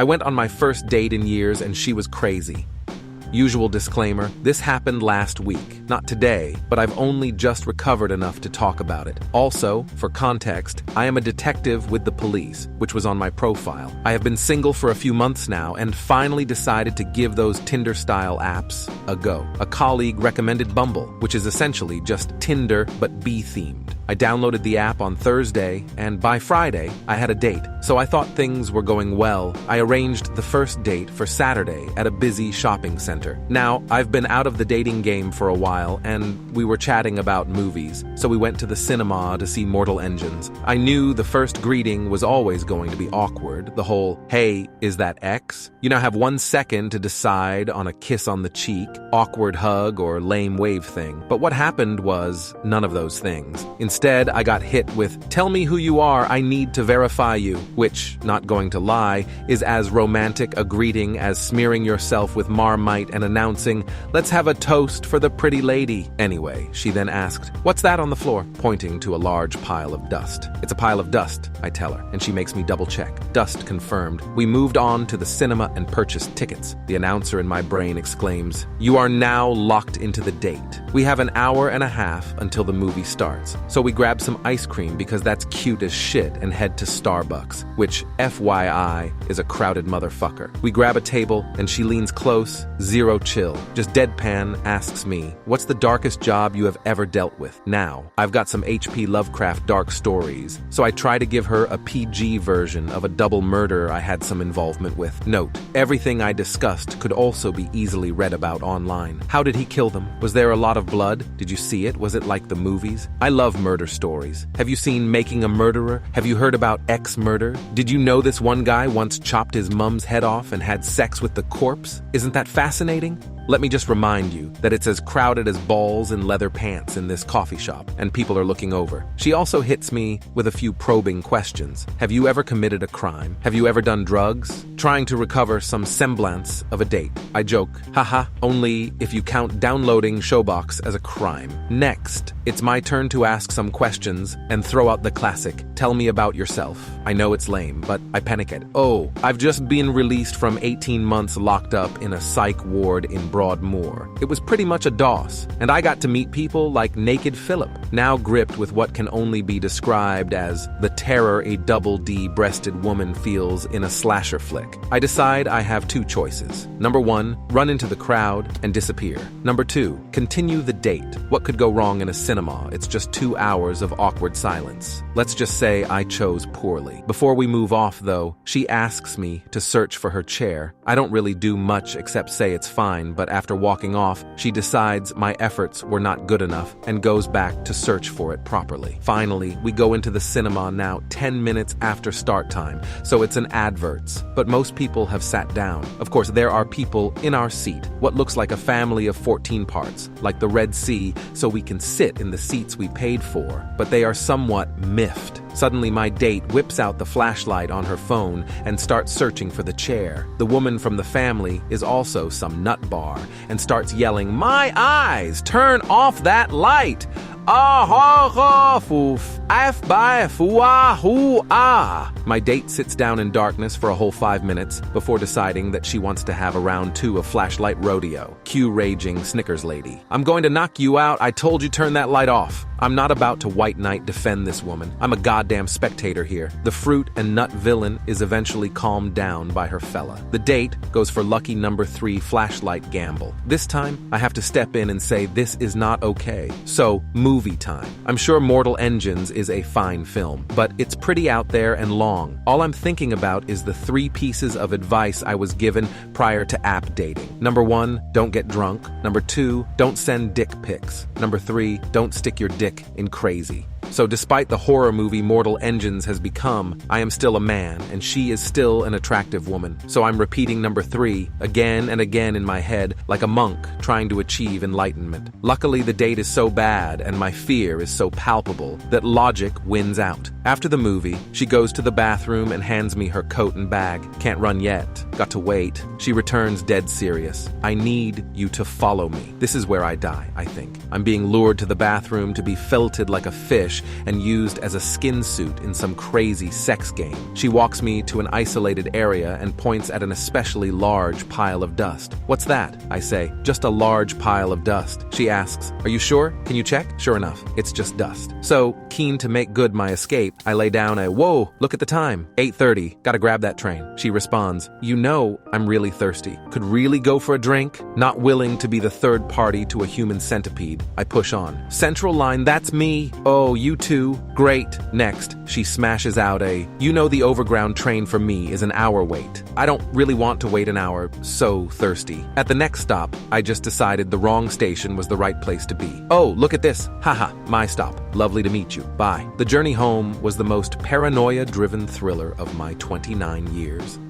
I went on my first date in years and she was crazy. Usual disclaimer, this happened last week. Not today, but I've only just recovered enough to talk about it. Also, for context, I am a detective with the police, which was on my profile. I have been single for a few months now and finally decided to give those Tinder-style apps a go. A colleague recommended Bumble, which is essentially just Tinder but bee-themed. I downloaded the app on Thursday, and by Friday, I had a date. So I thought things were going well. I arranged the first date for Saturday at a busy shopping center. Now, I've been out of the dating game for a while, and we were chatting about movies, so we went to the cinema to see Mortal Engines. I knew the first greeting was always going to be awkward, the whole, "Hey, is that X?" You now have 1 second to decide on a kiss on the cheek, awkward hug, or lame wave thing. But what happened was none of those things. Instead, I got hit with, "Tell me who you are, I need to verify you," which, not going to lie, is as romantic a greeting as smearing yourself with Marmite and announcing, "Let's have a toast for the pretty lady." Anyway, she then asked, "What's that on the floor?" pointing to a large pile of dust. "It's a pile of dust," I tell her, and she makes me double check. Dust confirmed. We moved on to the cinema and purchased tickets. The announcer in my brain exclaims, "You are now locked into the date. We have an hour and a half until the movie starts." So we grab some ice cream because that's cute as shit and head to Starbucks, which, FYI, is a crowded motherfucker. We grab a table and she leans close, zero chill, just deadpan asks me, "What's the darkest job you have ever dealt with?" Now, I've got some H.P. Lovecraft dark stories, so I try to give her a PG version of a double murder I had some involvement with. Note, everything I discussed could also be easily read about online. How did he kill them? Was there a lot of blood? Did you see it? Was it like the movies? I love murder stories. Have you seen Making a Murderer? Have you heard about X-Murder? Did you know this one guy once chopped his mum's head off and had sex with the corpse? Isn't that fascinating? Let me just remind you that it's as crowded as balls in leather pants in this coffee shop, and people are looking over. She also hits me with a few probing questions. Have you ever committed a crime? Have you ever done drugs? Trying to recover some semblance of a date. I joke, haha, only if you count downloading Showbox as a crime. Next, it's my turn to ask some questions and throw out the classic, "Tell me about yourself." I know it's lame, but I panic at, "Oh, I've just been released from 18 months locked up in a psych ward in Broadmoor. It was pretty much a DOS, and I got to meet people like Naked Philip, now gripped with what can only be described as the terror a double D-breasted woman feels in a slasher flick. I decide I have two choices. Number one, run into the crowd and disappear. Number two, continue the date. What could go wrong in a cinema? It's just 2 hours of awkward silence. Let's just say I chose poorly. Before we move off, though, she asks me to search for her chair. I don't really do much except say it's fine, but after walking off, she decides my efforts were not good enough and goes back to search for it properly. Finally, we go into the cinema now 10 minutes after start time, so it's an adverts. But most people have sat down. Of course, there are people in our seat, what looks like a family of 14 parts, like the Red Sea, so we can sit in the seats we paid for, but they are somewhat miffed. Suddenly, my date whips out the flashlight on her phone and starts searching for the chair. The woman from the family is also some nut bar and starts yelling, "My eyes! Turn off that light! My date sits down in darkness for a whole 5 minutes before deciding that she wants to have a round 2 of Flashlight Rodeo. Cue raging Snickers lady. "I'm going to knock you out. I told you turn that light off." I'm not about to white knight defend this woman. I'm a goddamn spectator here. The fruit and nut villain is eventually calmed down by her fella. The date goes for lucky number 3 flashlight gamble. This time, I have to step in and say this is not okay. So, movie time. I'm sure Mortal Engines is a fine film, but it's pretty out there and long. All I'm thinking about is the 3 pieces of advice I was given prior to app dating. Number 1, don't get drunk. Number 2, don't send dick pics. Number 3, don't stick your dick in crazy. So despite the horror movie Mortal Engines has become, I am still a man, and she is still an attractive woman. So I'm repeating number 3 again and again in my head like a monk trying to achieve enlightenment. Luckily, the date is so bad and my fear is so palpable that logic wins out. After the movie, she goes to the bathroom and hands me her coat and bag. Can't run yet. Got to wait. She returns dead serious. "I need you to follow me." This is where I die, I think. I'm being lured to the bathroom to be filtered like a fish flesh and used as a skin suit in some crazy sex game. She walks me to an isolated area and points at an especially large pile of dust. "What's that?" I say. "Just a large pile of dust." She asks, "Are you sure? Can you check?" Sure enough, it's just dust. So, keen to make good my escape, I lay down a, "Whoa, look at the time. 8:30, gotta grab that train." She responds, "You know I'm really thirsty. Could really go for a drink?" Not willing to be the third party to a human centipede, I push on. "Central Line, that's me. Oh, you too? Great." Next, she smashes out a, "You know the overground train for me is an hour wait. I don't really want to wait an hour, so thirsty." At the next stop, I just decided the wrong station was the right place to be. "Oh, look at this. Haha, my stop. Lovely to meet you. Bye." The journey home was the most paranoia-driven thriller of my 29 years.